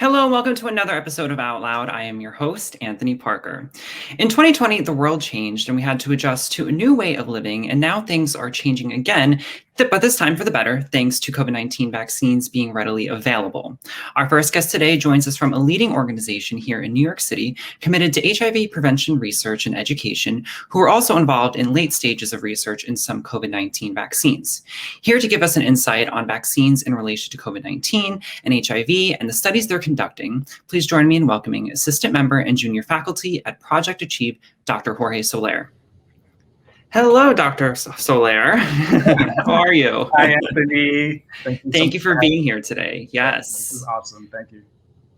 Hello and welcome to another episode of Out Loud. I am your host, Anthony Parker. In 2020, the world changed and we had to adjust to a new way of living, and now things are changing again, but this time for the better, thanks to COVID-19 vaccines being readily available. Our first guest today joins us from a leading organization here in New York City committed to HIV prevention research and education, who are also involved in late stages of research in some COVID-19 vaccines. Here to give us an insight on vaccines in relation to COVID-19 and HIV and the studies they're conducting, please join me in welcoming assistant member and junior faculty at Project Achieve, Dr. Jorge Soler. Hello, Dr. Soler. How are you? Hi, Anthony. Thank you for being here today. Yes. This is awesome. Thank you.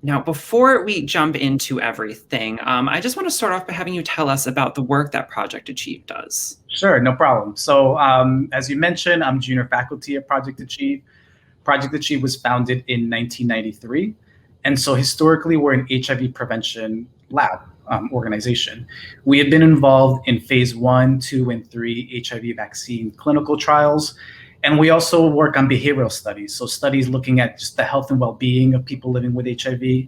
Now, before we jump into everything, I just want to start off by having you tell us about the work that Project Achieve does. Sure, no problem. So as you mentioned, I'm junior faculty at Project Achieve. Project Achieve was founded in 1993. And so historically, we're an HIV prevention lab organization. We have been involved in phase 1, 2, and 3 HIV vaccine clinical trials. And we also work on behavioral studies. So studies looking at just the health and well-being of people living with HIV.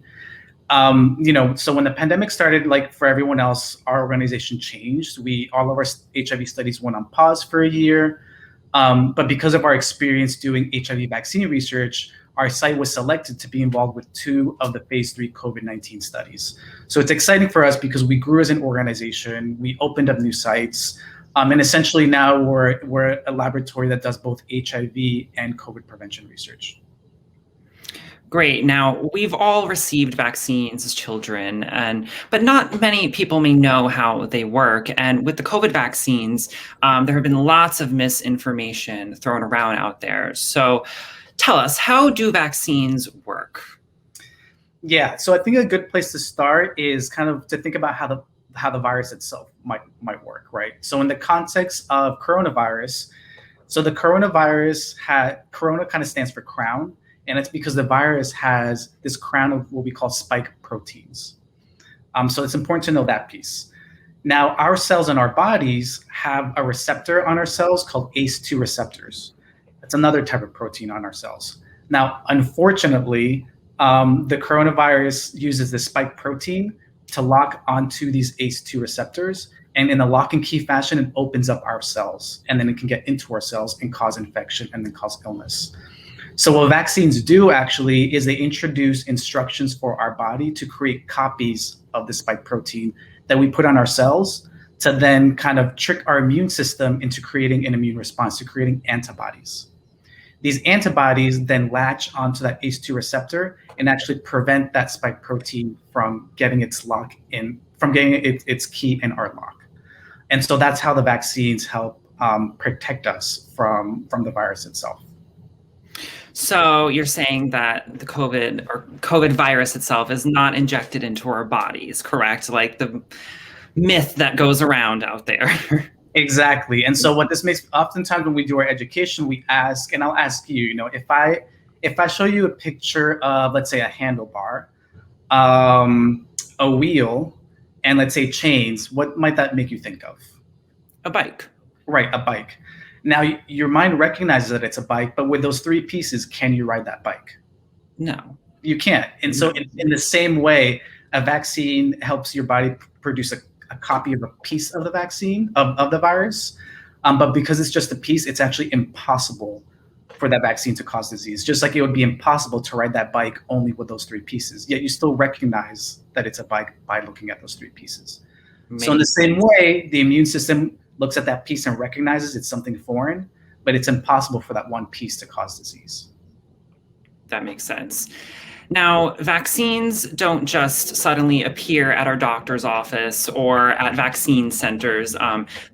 So when the pandemic started, like for everyone else, our organization changed. All of our HIV studies went on pause for a year. But because of our experience doing HIV vaccine research, our site was selected to be involved with 2 of the phase 3 COVID-19 studies. So it's exciting for us because we grew as an organization, we opened up new sites, and essentially now we're a laboratory that does both HIV and COVID prevention research. Great. Now, we've all received vaccines as children, but not many people may know how they work. And with the COVID vaccines, there have been lots of misinformation thrown around out there. So tell us, how do vaccines work? Yeah, so I think a good place to start is kind of to think about how the virus itself might work, right? So in the context of coronavirus, so the coronavirus corona kind of stands for crown, and it's because the virus has this crown of what we call spike proteins. So it's important to know that piece. Now, our cells in our bodies have a receptor on our cells called ACE2 receptors. It's another type of protein on our cells. Now, unfortunately, the coronavirus uses the spike protein to lock onto these ACE2 receptors. And in a lock and key fashion, it opens up our cells. And then it can get into our cells and cause infection and then cause illness. So what vaccines do actually is they introduce instructions for our body to create copies of the spike protein that we put on our cells to then kind of trick our immune system into creating an immune response, to creating antibodies. These antibodies then latch onto that ACE2 receptor and actually prevent that spike protein from getting its its key in our lock. And so that's how the vaccines help protect us from the virus itself. So you're saying that the COVID virus itself is not injected into our bodies, correct? Like the myth that goes around out there. Exactly. And so what this makes, oftentimes when we do our education, we ask, and I'll ask you, if I show you a picture of, let's say, a handlebar, a wheel, and let's say chains, what might that make you think of? A bike. Right, a bike. Now, your mind recognizes that it's a bike, but with those 3 pieces, can you ride that bike? No. You can't. And so in the same way, a vaccine helps your body produce a copy of a piece of the vaccine, of the virus. But because it's just a piece, it's actually impossible for that vaccine to cause disease. Just like it would be impossible to ride that bike only with those 3 pieces. Yet you still recognize that it's a bike by looking at those 3 pieces. So in the same way, the immune system looks at that piece and recognizes it's something foreign, but it's impossible for that one piece to cause disease. That makes sense. Now, vaccines don't just suddenly appear at our doctor's office or at vaccine centers.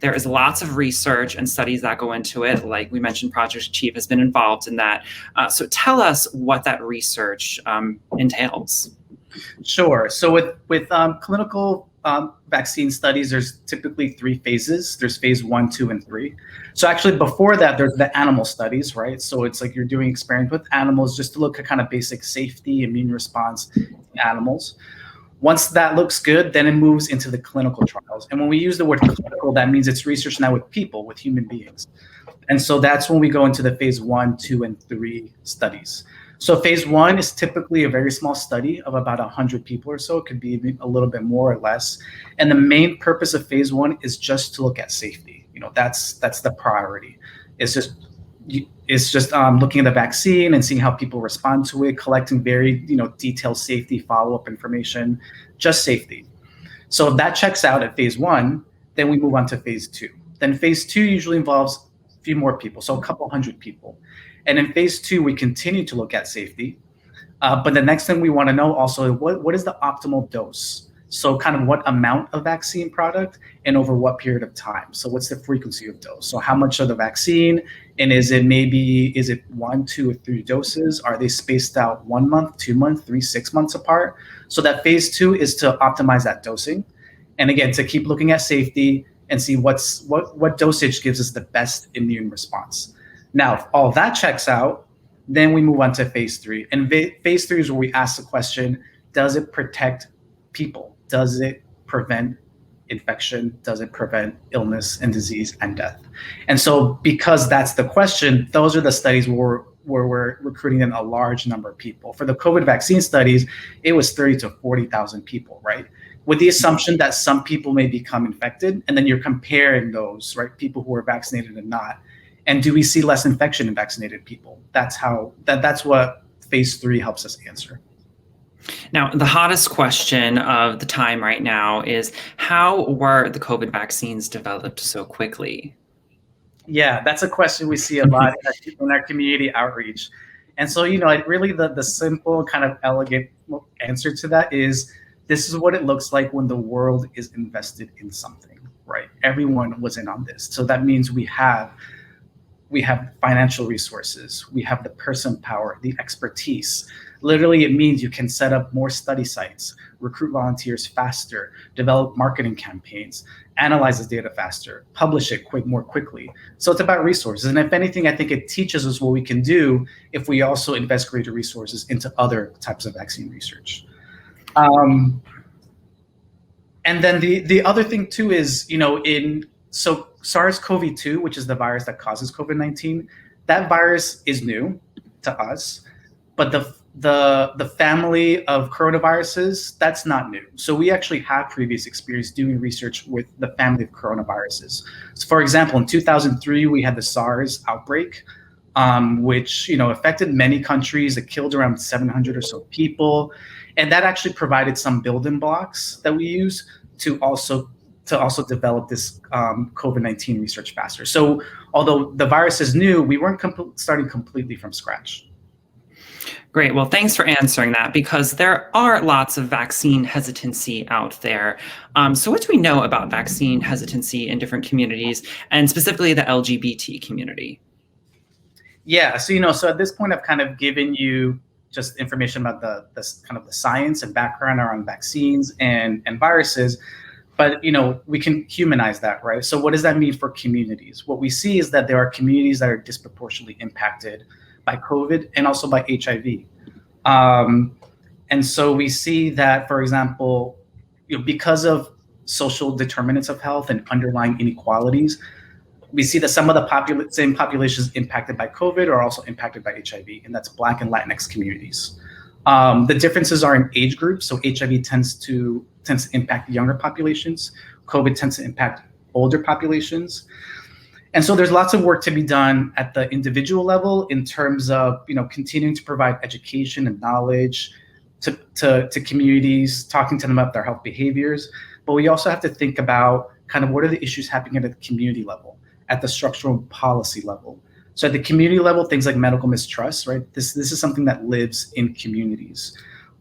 There is lots of research and studies that go into it. Like we mentioned, Project Achieve has been involved in that. So tell us what that research entails. Sure. So with clinical vaccine studies, there's typically 3 phases. There's phase 1, 2, and 3. So actually before that, there's the animal studies, right? So it's like you're doing experiments with animals just to look at kind of basic safety, immune response in animals. Once that looks good, then it moves into the clinical trials. And when we use the word clinical, that means it's research now with people, with human beings. And so that's when we go into the phase 1, 2, and 3 studies. So phase one is typically a very small study of about 100 people or so. It could be a little bit more or less. And the main purpose of phase one is just to look at safety. That's the priority. It's just looking at the vaccine and seeing how people respond to it, collecting very detailed safety follow-up information, just safety. So if that checks out at phase one, then we move on to phase two. Then phase two usually involves a few more people, so a couple hundred people. And in phase two, we continue to look at safety. But the next thing we want to know also, what is the optimal dose? So kind of what amount of vaccine product and over what period of time? So what's the frequency of dose? So how much of the vaccine, and is it 1, 2, or 3 doses? Are they spaced out 1 month, 2 months, 3, 6 months apart? So that phase two is to optimize that dosing. And again, to keep looking at safety and see what dosage gives us the best immune response. Now, if all that checks out, then we move on to phase three. And phase three is where we ask the question, does it protect people? Does it prevent infection? Does it prevent illness and disease and death? And so because that's the question, those are the studies where we're recruiting in a large number of people. For the COVID vaccine studies, it was 30 to 40,000 people, right? With the assumption that some people may become infected, and then you're comparing those, right? People who are vaccinated and not. And do we see less infection in vaccinated people? That's what phase three helps us answer. Now, the hottest question of the time right now is, how were the COVID vaccines developed so quickly? Yeah, that's a question we see a lot in our community outreach. And so, really the simple kind of elegant answer to that is, this is what it looks like when the world is invested in something, right? Everyone was in on this. So that means we have financial resources, we have the person power, the expertise. Literally, it means you can set up more study sites, recruit volunteers faster, develop marketing campaigns, analyze the data faster, publish it more quickly. So it's about resources. And if anything, I think it teaches us what we can do if we also invest greater resources into other types of vaccine research. And then the other thing too is, so SARS-CoV-2, which is the virus that causes COVID-19, that virus is new to us, but the family of coronaviruses, that's not new. So we actually have previous experience doing research with the family of coronaviruses. So for example, in 2003, we had the SARS outbreak, which affected many countries. It killed around 700 or so people, and that actually provided some building blocks that we use to also develop this COVID-19 research faster. So although the virus is new, we weren't starting completely from scratch. Great. Well, thanks for answering that, because there are lots of vaccine hesitancy out there. So what do we know about vaccine hesitancy in different communities, and specifically the LGBT community? Yeah. So at this point, I've kind of given you just information about the kind of the science and background around vaccines and viruses. But we can humanize that, right? So what does that mean for communities? What we see is that there are communities that are disproportionately impacted by COVID and also by HIV. And so we see that, for example, because of social determinants of health and underlying inequalities, we see that some of the same populations impacted by COVID are also impacted by HIV, and that's Black and Latinx communities. The differences are in age groups. So HIV tends to impact younger populations. COVID tends to impact older populations. And so there's lots of work to be done at the individual level in terms of continuing to provide education and knowledge to communities, talking to them about their health behaviors. But we also have to think about kind of what are the issues happening at the community level, at the structural policy level. So at the community level, things like medical mistrust, right? This is something that lives in communities.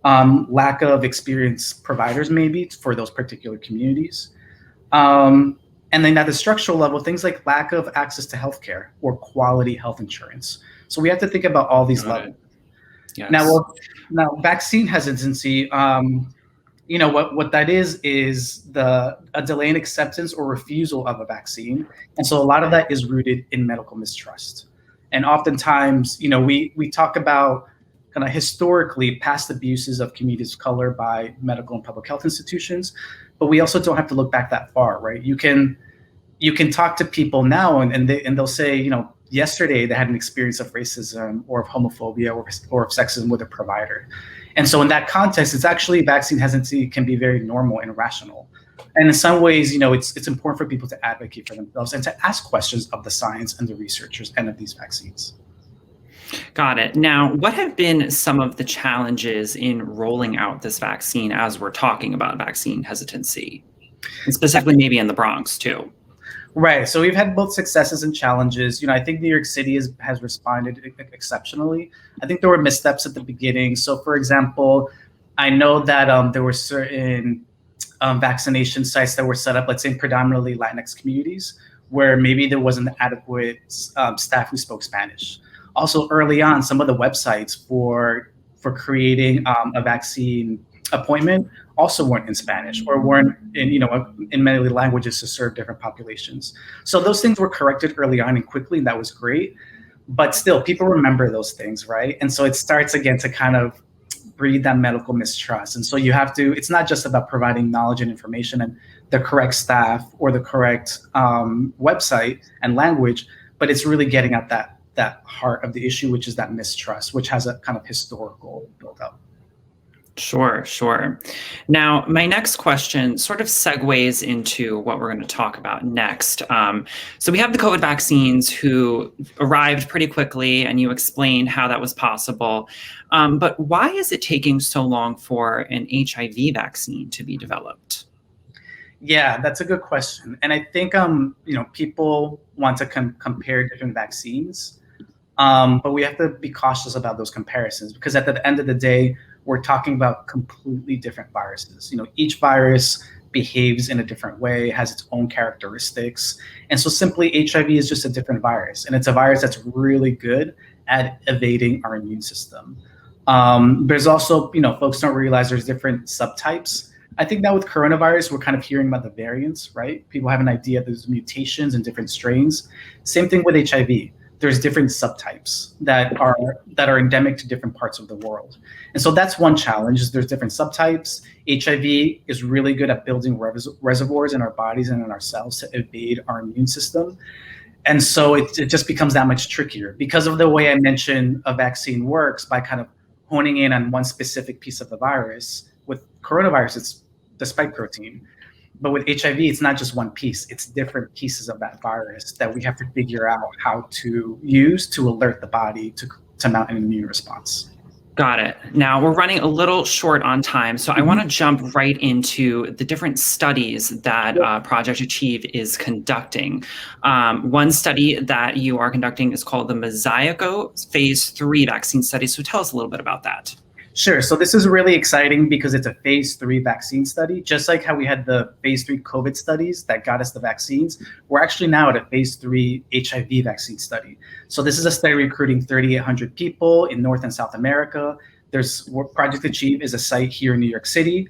Lack of experienced providers maybe for those particular communities. And then at the structural level, things like lack of access to healthcare or quality health insurance. So we have to think about all these levels. Yes. Now vaccine hesitancy, what that is a delay in acceptance or refusal of a vaccine. And so a lot of that is rooted in medical mistrust. And oftentimes, we talk about kind of historically past abuses of communities of color by medical and public health institutions, but we also don't have to look back that far, right? You can talk to people now and they'll say, yesterday they had an experience of racism or of homophobia or of sexism with a provider. And so in that context, it's actually vaccine hesitancy can be very normal and rational. And in some ways, it's important for people to advocate for themselves and to ask questions of the science and the researchers and of these vaccines. Got it. Now, what have been some of the challenges in rolling out this vaccine as we're talking about vaccine hesitancy, and specifically maybe in the Bronx too? Right. So we've had both successes and challenges. I think New York City has responded exceptionally. I think there were missteps at the beginning. So, for example, I know that there were certain vaccination sites that were set up, let's say in predominantly Latinx communities, where maybe there wasn't adequate staff who spoke Spanish. Also, early on, some of the websites for creating a vaccine appointment also weren't in Spanish or weren't in many languages to serve different populations. So those things were corrected early on and quickly, and that was great. But still, people remember those things, right? And so it starts again to kind of breed that medical mistrust. And so you have to, it's not just about providing knowledge and information and the correct staff or the correct website and language, but it's really getting at that heart of the issue, which is that mistrust, which has a kind of historical buildup. Sure. Now, my next question sort of segues into what we're going to talk about next. So we have the COVID vaccines who arrived pretty quickly, and you explained how that was possible. But why is it taking so long for an HIV vaccine to be developed? Yeah, that's a good question. And I think, people want to compare different vaccines, but we have to be cautious about those comparisons because at the end of the day, we're talking about completely different viruses. Each virus behaves in a different way, has its own characteristics. And so simply HIV is just a different virus. And it's a virus that's really good at evading our immune system. There's also, folks don't realize there's different subtypes. I think now with coronavirus, we're kind of hearing about the variants, right? People have an idea there's mutations and different strains. Same thing with HIV. There's different subtypes that are endemic to different parts of the world. And so that's one challenge is there's different subtypes. HIV is really good at building reservoirs in our bodies and in our cells to evade our immune system. And so it just becomes that much trickier because of the way I mentioned a vaccine works by kind of honing in on one specific piece of the virus. With coronavirus, it's the spike protein. But with HIV, it's not just one piece. It's different pieces of that virus that we have to figure out how to use to alert the body to mount an immune response. Got it. Now we're running a little short on time, so I want to jump right into the different studies that Project Achieve is conducting. One study that you are conducting is called the Mosaico Phase 3 vaccine study. So tell us a little bit about that. Sure. So this is really exciting because it's a phase 3 vaccine study. Just like how we had the phase 3 COVID studies that got us the vaccines, we're actually now at a phase 3 HIV vaccine study. So this is a study recruiting 3,800 people in North and South America. Project Achieve is a site here in New York City.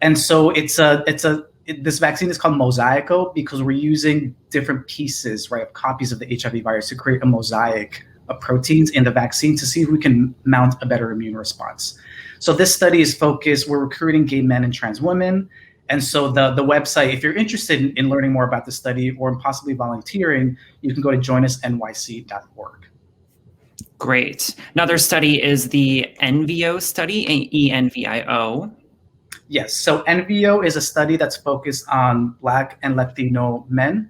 And so this vaccine is called Mosaico because we're using different pieces, right, of copies of the HIV virus to create a mosaic of proteins in the vaccine to see if we can mount a better immune response. So this study is focused, we're recruiting gay men and trans women. And so the website, if you're interested in learning more about the study or possibly volunteering, you can go to joinusnyc.org. Great. Another study is the ENVIO study, ENVIO. Yes, so ENVIO is a study that's focused on Black and Latino men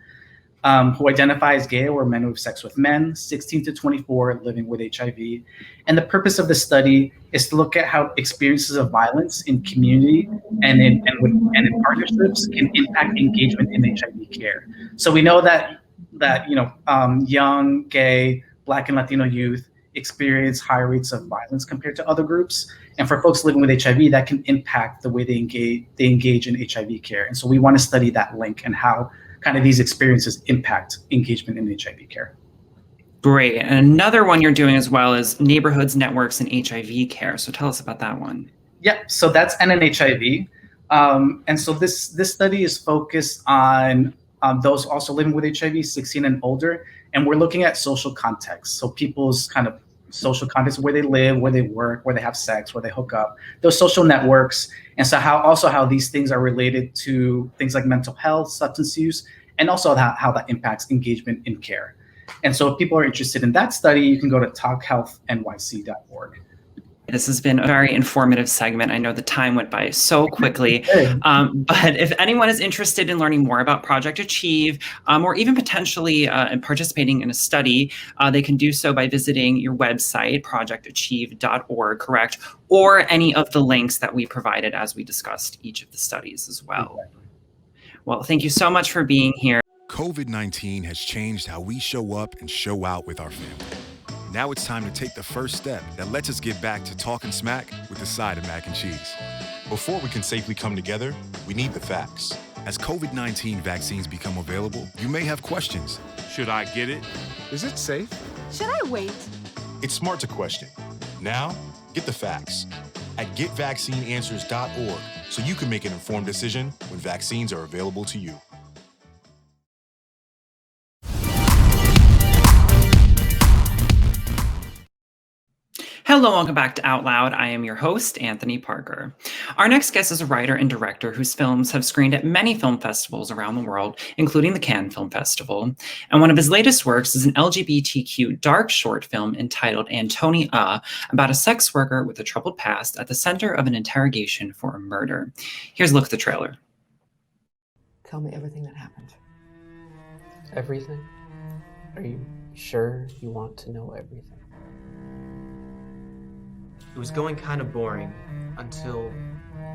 who identify as gay or men who have sex with men, 16 to 24, living with HIV. And the purpose of the study is to look at how experiences of violence in community and in partnerships can impact engagement in HIV care. So we know that young, gay, Black and Latino youth experience higher rates of violence compared to other groups. And for folks living with HIV, that can impact the way they engage in HIV care. And so we want to study that link and how kind of these experiences impact engagement in HIV care. Great. And another one you're doing as well is neighborhoods, networks, and HIV care. So tell us about that one. Yeah, so that's NNHIV. And so this study is focused on those also living with HIV, 16 and older. And we're looking at social context. So people's kind of social context, where they live, where they work, where they have sex, where they hook up, those social networks. And so how these things are related to things like mental health, substance use, and also how that impacts engagement in care. And so if people are interested in that study, you can go to talkhealthnyc.org. This has been a very informative segment. I know the time went by so quickly, but if anyone is interested in learning more about Project Achieve, or even potentially in participating in a study, they can do so by visiting your website, projectachieve.org, correct? Or any of the links that we provided as we discussed each of the studies as well. Exactly. Well, thank you so much for being here. COVID-19 has changed how we show up and show out with our family. Now it's time to take the first step that lets us get back to talking smack with a side of mac and cheese. Before we can safely come together, we need the facts. As COVID-19 vaccines become available, you may have questions. Should I get it? Is it safe? Should I wait? It's smart to question. Now, get the facts at getvaccineanswers.org so you can make an informed decision when vaccines are available to you. Hello, welcome back to Out Loud. I am your host, Anthony Parker. Our next guest is a writer and director whose films have screened at many film festivals around the world, including the Cannes Film Festival. And one of his latest works is an LGBTQ dark short film entitled Antoni-a, about a sex worker with a troubled past at the center of an interrogation for a murder. Here's a look at the trailer. Tell me everything that happened. Everything? Are you sure you want to know everything? It was going kind of boring until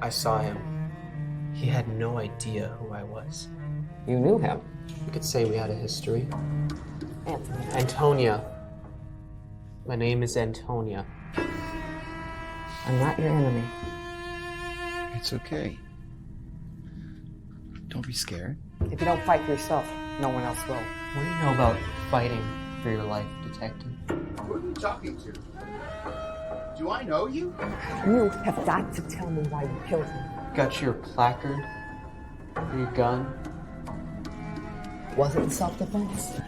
I saw him. He had no idea who I was. You knew him. You could say we had a history. Anthony. Antoni-a. My name is Antoni-a. I'm not your enemy. It's okay. Don't be scared. If you don't fight for yourself, no one else will. What do you know about fighting for your life, detective? Who are you talking to? Do I know you? You have got to tell me why you killed him. Got your placard? Your gun? Was it self-defense?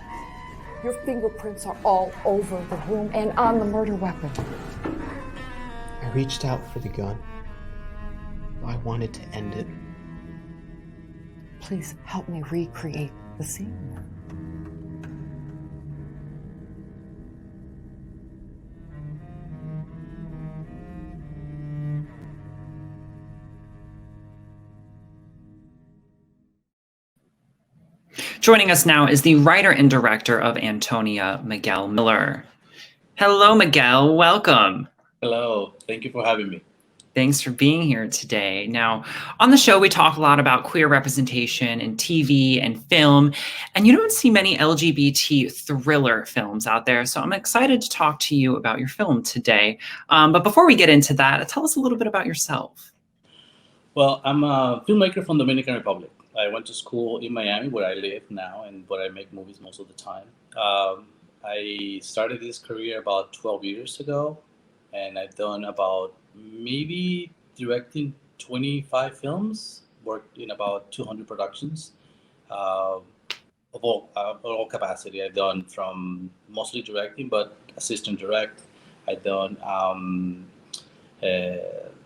Your fingerprints are all over the room and on the murder weapon. I reached out for the gun. I wanted to end it. Please help me recreate the scene. Joining us now is the writer and director of Antoni-a, Miguel Miller. Hello, Miguel. Welcome. Hello. Thank you for having me. Thanks for being here today. Now, on the show, we talk a lot about queer representation in TV and film, and you don't see many LGBT thriller films out there, so I'm excited to talk to you about your film today. But before we get into that, tell us a little bit about yourself. Well, I'm a filmmaker from the Dominican Republic. I went to school in Miami, where I live now, and where I make movies most of the time. I started this career about 12 years ago, and I've done about maybe directing 25 films, worked in about 200 productions of all capacity. I've done from mostly directing, but assistant direct. I've done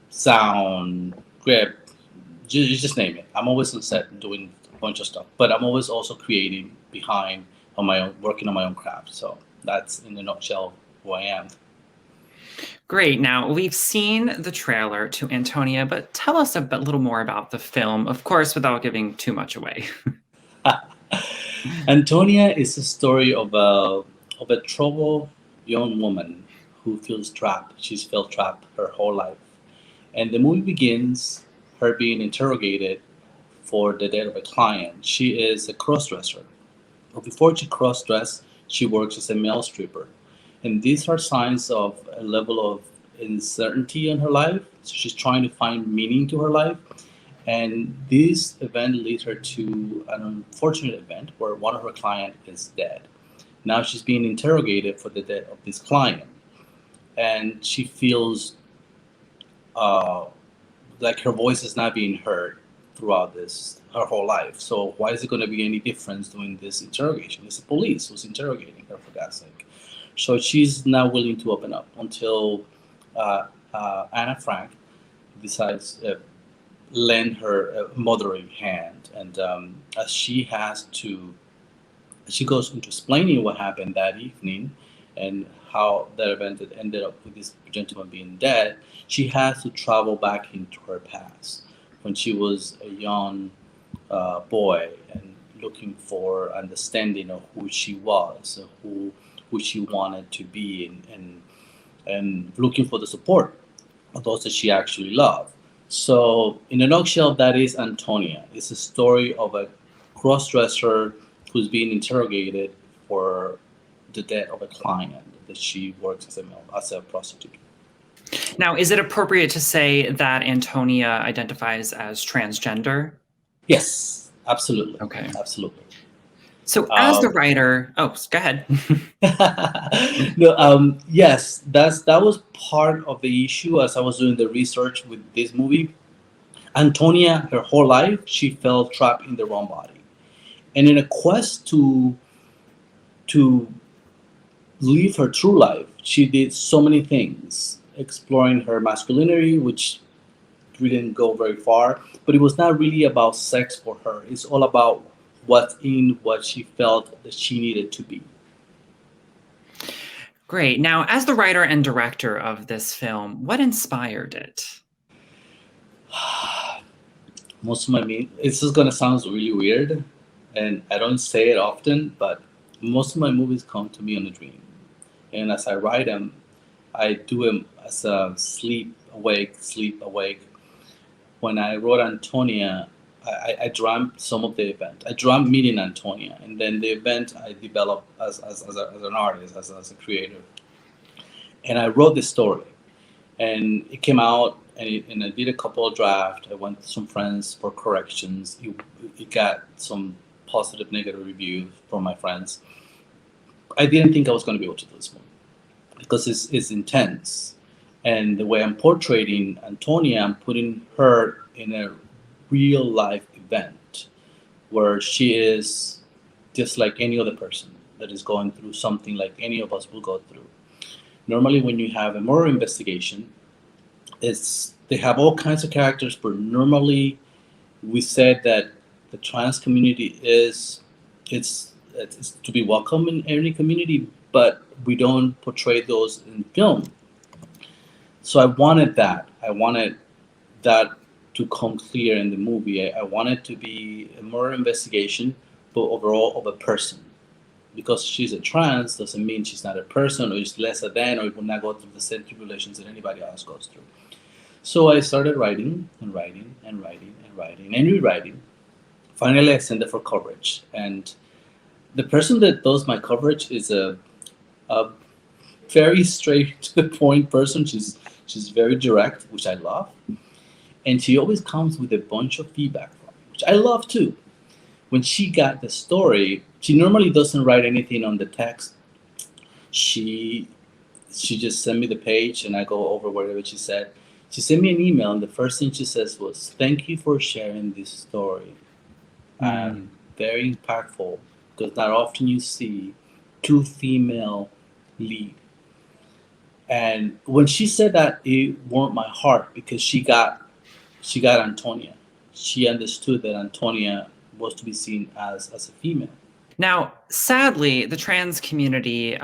sound, script, you just name it. I'm always on set doing a bunch of stuff, but I'm always also creating behind on my own, working on my own craft. So that's in a nutshell who I am. Great. Now, we've seen the trailer to Antoni-a, but tell us a little more about the film, of course, without giving too much away. Antoni-a is a story of a troubled young woman who feels trapped. She's felt trapped her whole life. And the movie begins her being interrogated for the death of a client. She is a cross-dresser. But before she cross-dresses, she works as a male stripper. And these are signs of a level of uncertainty in her life. So she's trying to find meaning to her life. And this event leads her to an unfortunate event where one of her clients is dead. Now she's being interrogated for the death of this client. And she feels like her voice is not being heard throughout her whole life. So why is it going to be any difference doing this interrogation? It's the police who's interrogating her, for God's sake. So she's not willing to open up until Anna Frank decides to lend her a mothering hand. And as she has to she goes into explaining what happened that evening and how that event had ended up with this gentleman being dead. She has to travel back into her past when she was a young boy and looking for understanding of who she was, who she wanted to be, and looking for the support of those that she actually loved. So, in a nutshell, that is Antonia. It's a story of a cross-dresser who's being interrogated for the death of a client that she works as a prostitute. Now, is it appropriate to say that Antonia identifies as transgender? Yes, absolutely. Okay. Absolutely. So, as the writer, go ahead. No, yes, that was part of the issue as I was doing the research with this movie. Antonia, her whole life, she felt trapped in the wrong body, and in a quest to live her true life, she did so many things, exploring her masculinity, which didn't go very far. But it was not really about sex for her. It's all about what she felt that she needed to be. Great. Now, as the writer and director of this film, what inspired it? Most of it's just gonna sound really weird, and I don't say it often, but most of my movies come to me on a dream, and as I write them, I do them as a sleep awake. When I wrote Antonia, I dreamt some of the event. I dreamt meeting Antonia, and then the event I developed as an artist, as a creator. And I wrote the story, and it came out, and I did a couple of drafts. I went to some friends for corrections. It got some positive, negative reviews from my friends. I didn't think I was going to be able to do this movie because it's intense. And the way I'm portraying Antonia, I'm putting her in a real life event where she is just like any other person that is going through something like any of us will go through. Normally, when you have a murder investigation, they have all kinds of characters, but normally we said that the trans community it's to be welcome in any community, but we don't portray those in film. So I wanted that to come clear in the movie. I wanted to be a murder investigation, but overall of a person. Because she's a trans doesn't mean she's not a person, or is lesser than, or will not go through the same tribulations that anybody else goes through. So I started writing and writing and writing and writing and rewriting. Finally, I sent it for coverage, and the person that does my coverage is a very straight to the point person. She's very direct, which I love. And she always comes with a bunch of feedback from me, which I love too. When she got the story, she normally doesn't write anything on the text. She just sent me the page and I go over whatever she said. She sent me an email and the first thing she says was, "Thank you for sharing this story. Very impactful, because not often you see two female lead." And when she said that, it warmed my heart because she got Antonia. She understood that Antonia was to be seen as a female. Now, sadly, the trans community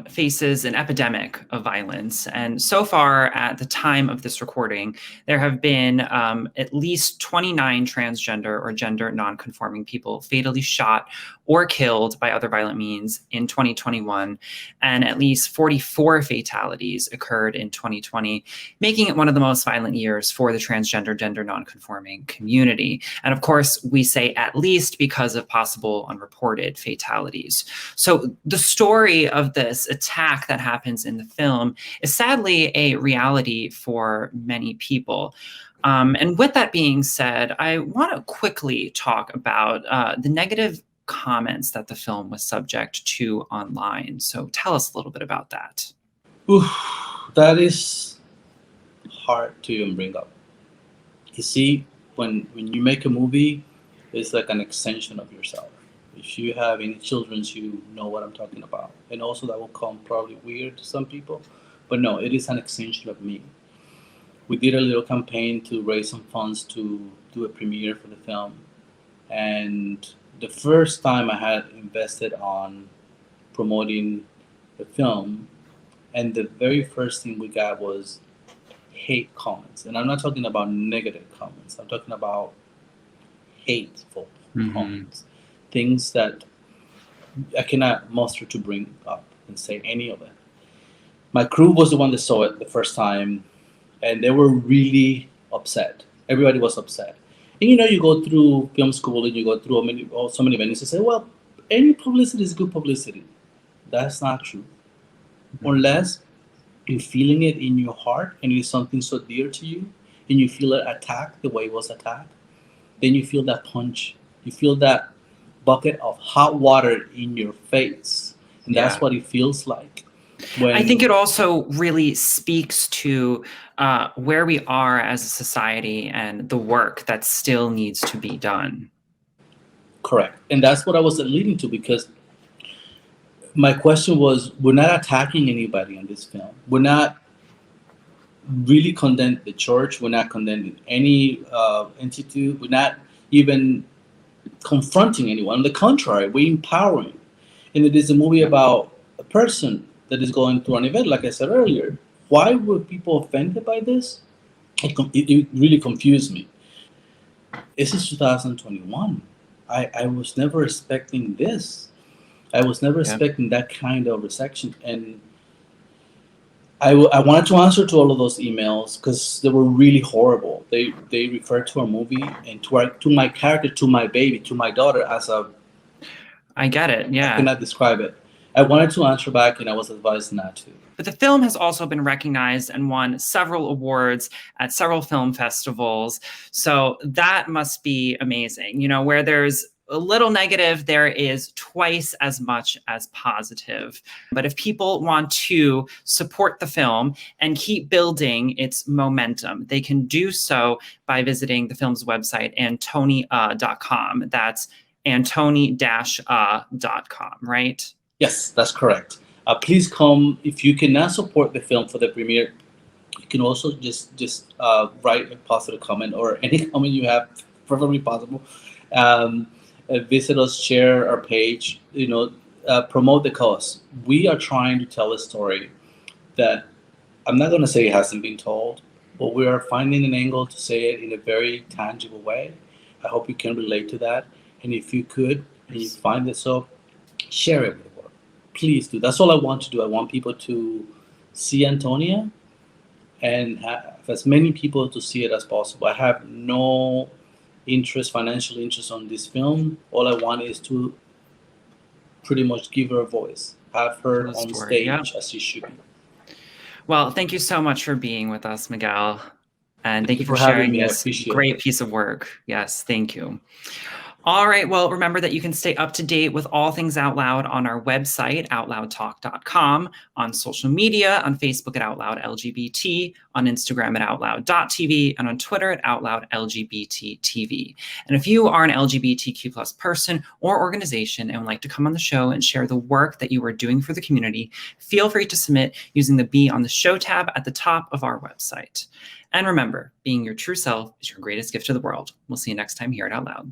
faces an epidemic of violence. And so far, at the time of this recording, there have been at least 29 transgender or gender nonconforming people fatally shot or killed by other violent means in 2021. And at least 44 fatalities occurred in 2020, making it one of the most violent years for the transgender, gender nonconforming community. And of course, we say at least because of possible unreported fatalities. So the story of this attack that happens in the film is sadly a reality for many people. And with that being said, I want to quickly talk about the negative comments that the film was subject to online. So tell us a little bit about that. Oof, that is hard to even bring up. You see, when you make a movie, it's like an extension of yourself. If you have any children, you know what I'm talking about. And also that will come probably weird to some people, but no, it is an extension of me. We did a little campaign to raise some funds to do a premiere for the film. And the first time I had invested on promoting the film, and the very first thing we got was hate comments. And I'm not talking about negative comments. I'm talking about hateful comments. Things that I cannot muster to bring up and say any of it. My crew was the one that saw it the first time, and they were really upset. Everybody was upset. And you go through film school and you go through so many venues and say, well, any publicity is good publicity. That's not true. Unless you're feeling it in your heart and it's something so dear to you and you feel it attacked the way it was attacked, then you feel that punch. You feel that bucket of hot water in your face. And that's what it feels like. I think it also really speaks to where we are as a society and the work that still needs to be done. Correct. And that's what I was leading to, because my question was, we're not attacking anybody in this film. We're not really condemning the church. We're not condemning any entity. We're not even confronting anyone. On the contrary, we're empowering. And it is a movie about a person that is going through an event, like I said earlier. Why were people offended by this? It really confused me. This is 2021. I was never expecting this. I was never expecting that kind of reception. And I wanted to answer to all of those emails because they were really horrible. They referred to our movie and to my character, to my baby, to my daughter as a... I get it, yeah. I cannot describe it. I wanted to answer back and I was advised not to. But the film has also been recognized and won several awards at several film festivals. So that must be amazing. Where there's a little negative, there is twice as much as positive. But if people want to support the film and keep building its momentum, they can do so by visiting the film's website, Antoni-a.com. That's Antoni-a.com, right? Yes, that's correct. Please come. If you cannot support the film for the premiere, you can also just write a positive comment or any comment you have, preferably possible. Visit us, share our page, promote the cause. We are trying to tell a story that I'm not going to say it hasn't been told, but we are finding an angle to say it in a very tangible way. I hope you can relate to that. And if you could, and you find it so, share it with the world. Please do. That's all I want to do. I want people to see Antoni-a and have as many people to see it as possible. I have no financial interest on this film. All I want is to pretty much give her a voice, have her on stage as she should be. Well, thank you so much for being with us, Miguel. And thank you for sharing this great piece of work. Yes, thank you. All right. Well, remember that you can stay up to date with all things Out Loud on our website, outloudtalk.com, on social media, on Facebook at Outloud LGBT, on Instagram at outloud.tv, and on Twitter at outloudlgbttv. And if you are an LGBTQ plus person or organization and would like to come on the show and share the work that you are doing for the community, feel free to submit using the Be on the Show tab at the top of our website. And remember, being your true self is your greatest gift to the world. We'll see you next time here at Out Loud.